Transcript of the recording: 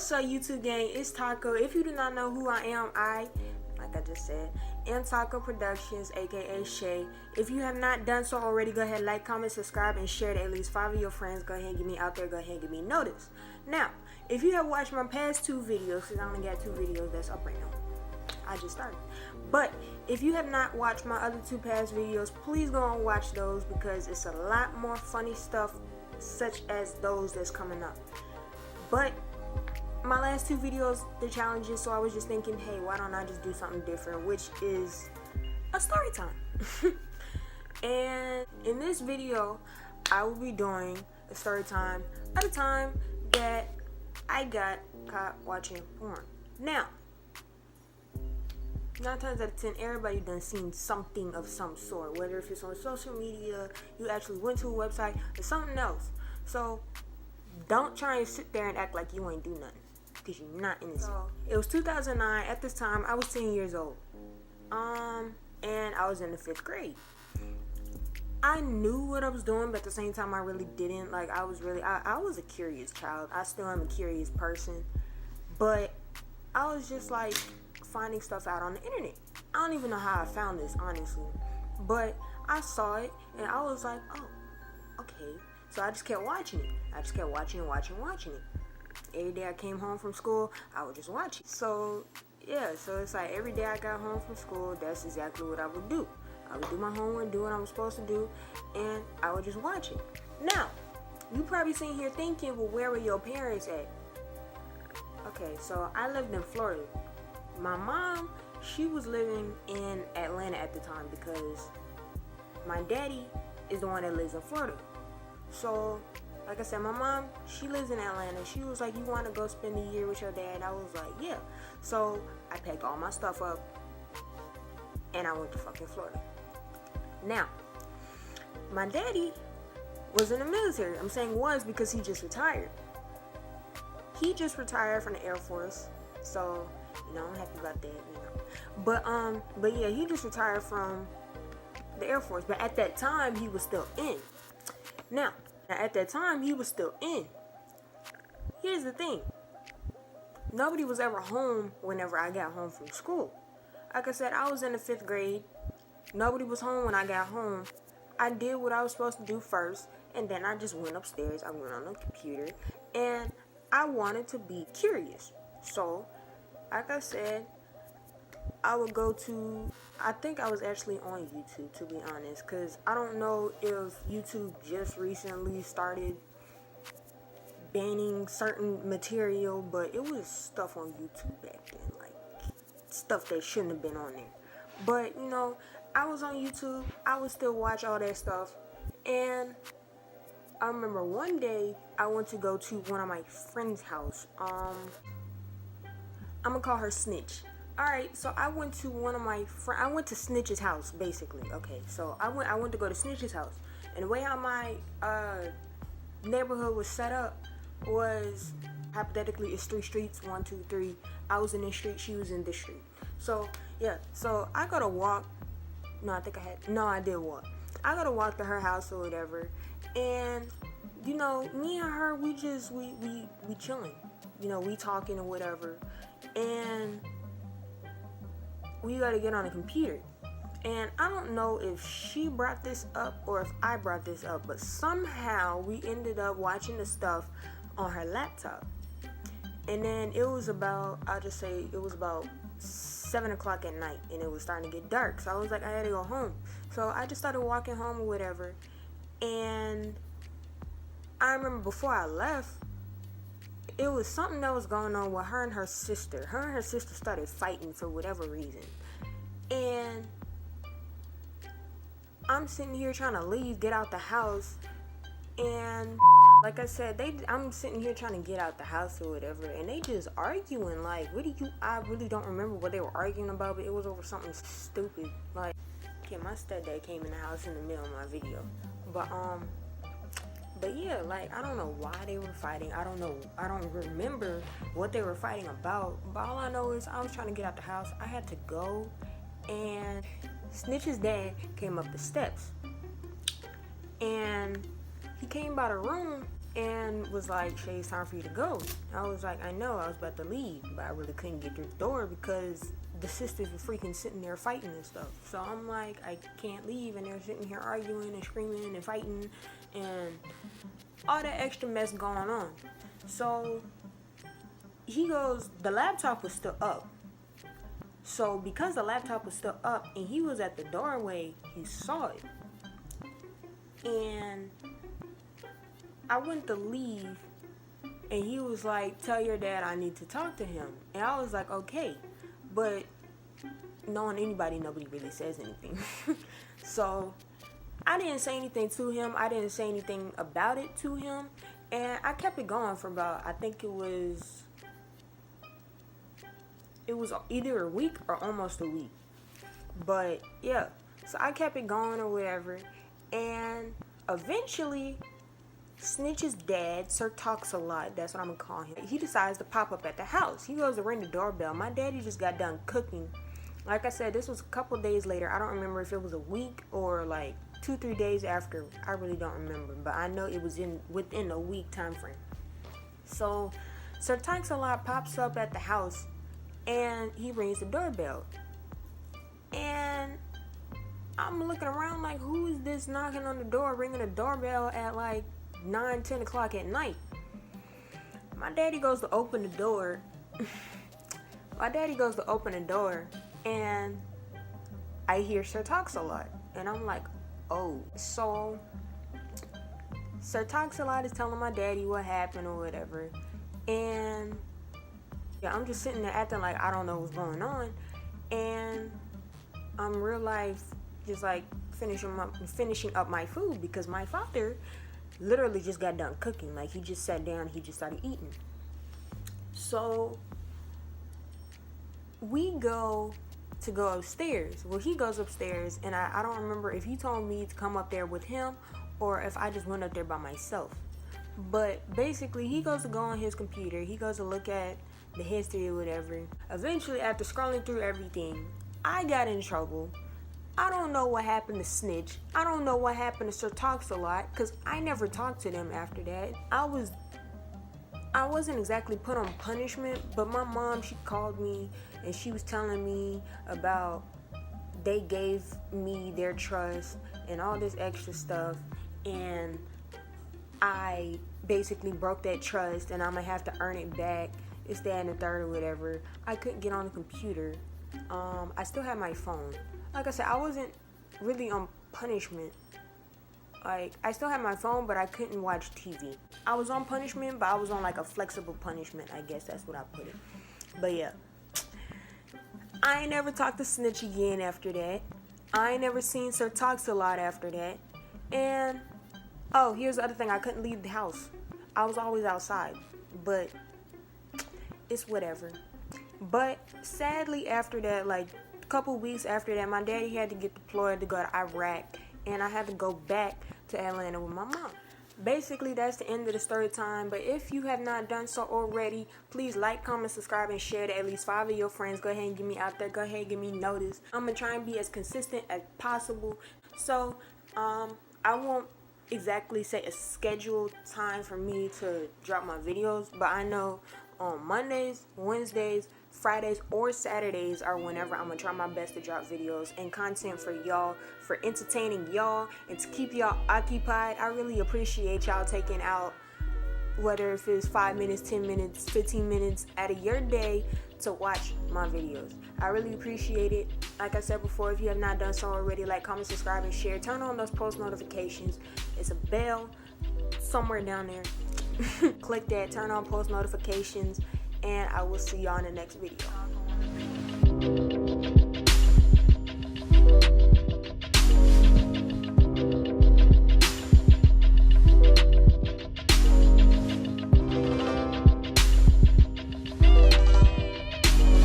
What's up, YouTube gang? It's Taco. If you do not know who I am, like I just said, am Taco Productions, aka Shay. If you have not done so already, go ahead, like, comment, subscribe, and share to at least 5 of your friends. Go ahead and get me out there. Go ahead and get me noticed. Now, if you have watched my past 2 videos, because I only got 2 videos that's up right now. I just started. But if you have not watched my other 2 past videos, please go and watch those because it's a lot more funny stuff such as those that's coming up. But my last 2 videos, the challenges, so I was just thinking, hey, why don't I just do something different, which is a story time. And in this video, I will be doing a story time at a time that I got caught watching porn. Now, 9 times out of 10, everybody done seen something of some sort, whether if it's on social media, you actually went to a website, or something else. So don't try and sit there and act like you ain't do nothing, because you're not innocent. So, it was 2009. At this time, I was 10 years old. And I was in the 5th grade. I knew what I was doing, but at the same time, I really didn't. Like, I was a curious child. I still am a curious person. But I was just, like, finding stuff out on the internet. I don't even know how I found this, honestly. But I saw it, and I was like, oh, okay. So I just kept watching it. I just kept watching it. Every day I came home from school, I would just watch it. So, yeah, so it's like every day I got home from school, that's exactly what I would do. I would do my homework, do what I was supposed to do, and I would just watch it. Now, you probably sitting here thinking, well, where were your parents at? Okay, so I lived in Florida. My mom, she was living in Atlanta at the time because my daddy is the one that lives in Florida. So, like I said, my mom, she lives in Atlanta. She was like, you want to go spend the year with your dad? I was like, yeah. So, I packed all my stuff up, and I went to fucking Florida. Now, my daddy was in the military. I'm saying was because he just retired. He just retired from the Air Force. So, I'm happy about that, But yeah, he just retired from the Air Force. But at that time, he was still in. Now, at that time, he was still in. Here's the thing. Nobody was ever home whenever I got home from school. Like I said, I was in the 5th grade. Nobody was home when I got home. I did what I was supposed to do first, and then I just went upstairs. I went on the computer, and I wanted to be curious. So, like I said, I would go to, I think I was actually on YouTube, to be honest, because I don't know if YouTube just recently started banning certain material, but it was stuff on YouTube back then, like stuff that shouldn't have been on there. But, I was on YouTube, I would still watch all that stuff, and I remember one day I went to go to one of my friend's house. I'm gonna call her Snitch. Alright, so I went to one of my friends. I went to Snitch's house, basically. Okay, so I went to go to Snitch's house. And the way how my neighborhood was set up was, hypothetically, it's 3 streets, 1, 2, 3. I was in this street, she was in this street. So, yeah, so I gotta walk. I did walk. I gotta walk to her house or whatever. And, me and her, we chilling. We talking or whatever. And we gotta get on a computer. And I don't know if she brought this up or if I brought this up, but somehow we ended up watching the stuff on her laptop. And then it was about 7 o'clock at night, and it was starting to get dark. So I was like, I had to go home. So I just started walking home or whatever. And I remember before I left, it was something that was going on with her and her sister. Her and her sister started fighting for whatever reason. And I'm sitting here trying to leave, get out the house. And like I said, I'm sitting here trying to get out the house or whatever. And they just arguing. Like, I really don't remember what they were arguing about, but it was over something stupid. Like, yeah, my stepdad came in the house in the middle of my video. But yeah, like, I don't know why they were fighting. I don't remember what they were fighting about. But all I know is I was trying to get out the house. I had to go, and Snitch's dad came up the steps. And he came by the room, and was like, Shay, it's time for you to go. I was like, I know, I was about to leave, but I really couldn't get through the door because the sisters were freaking sitting there fighting and stuff. So I'm like, I can't leave, and they're sitting here arguing and screaming and fighting and all that extra mess going on. So he goes, the laptop was still up. So because the laptop was still up and he was at the doorway, he saw it. And I went to leave, and he was like, tell your dad I need to talk to him. And I was like, okay. But knowing anybody, nobody really says anything. So I didn't say anything to him. I didn't say anything about it to him. And I kept it going for about, I think it was either a week or almost a week. But yeah, so I kept it going or whatever. And eventually, Snitch's dad, Sir Talks a Lot, that's what I'm gonna call him, he decides to pop up at the house. He goes to ring the doorbell. My daddy just got done cooking. Like I said, this was a couple days later. I don't remember if it was a week or like 2-3 days after. I really don't remember, but I know it was within a week time frame. So Sir Talks a Lot pops up at the house and he rings the doorbell. And I'm looking around like, who is this knocking on the door, ringing the doorbell at like 9-10 o'clock at night? My daddy goes to open the door. And I hear Sir Talks a Lot. And I'm like, oh. So Sir Talks a Lot is telling my daddy what happened or whatever. And yeah, I'm just sitting there acting like I don't know what's going on. And I'm real life just like finishing up my food because my father literally just got done cooking. Like, he just sat down, he just started eating. So we go upstairs. Well, he goes upstairs, and I don't remember if he told me to come up there with him or if I just went up there by myself. But basically, he goes to go on his computer. He goes to look at the history or whatever. Eventually, after scrolling through everything, I got in trouble. I don't know what happened to Snitch. I don't know what happened to Sir Talks a Lot, because I never talked to them after that. I wasn't exactly put on punishment, but my mom, she called me and she was telling me about they gave me their trust and all this extra stuff, and I basically broke that trust and I'm gonna have to earn it back. It's that and the third or whatever. I couldn't get on the computer. I still had my phone. Like I said, I wasn't really on punishment. Like, I still had my phone, but I couldn't watch TV. I was on punishment, but I was on like a flexible punishment. I guess that's what I put it. But yeah, I ain't never talked to Snitch again after that. I ain't never seen Sir Talks a Lot after that. And oh, here's the other thing. I couldn't leave the house. I was always outside, but it's whatever. But sadly, after that, like a couple weeks after that, my daddy had to get deployed to go to Iraq, and I had to go back to Atlanta with my mom. Basically, that's the end of the story time. But if you have not done so already, please like, comment, subscribe, and share to at least 5 of your friends. Go ahead and get me out there. Go ahead and give me notice. I'm going to try and be as consistent as possible. So, I won't exactly say a scheduled time for me to drop my videos, but I know on Mondays, Wednesdays, Fridays, or Saturdays are whenever I'm gonna try my best to drop videos and content for y'all, for entertaining y'all and to keep y'all occupied. I really appreciate y'all taking out, whether if it's 5 minutes, 10 minutes, 15 minutes out of your day to watch my videos. I really appreciate it. Like I said before, if you have not done so already, like, comment, subscribe, and share. Turn on those post notifications. It's a bell somewhere down there. Click that, turn on post notifications, and I will see y'all in the next video.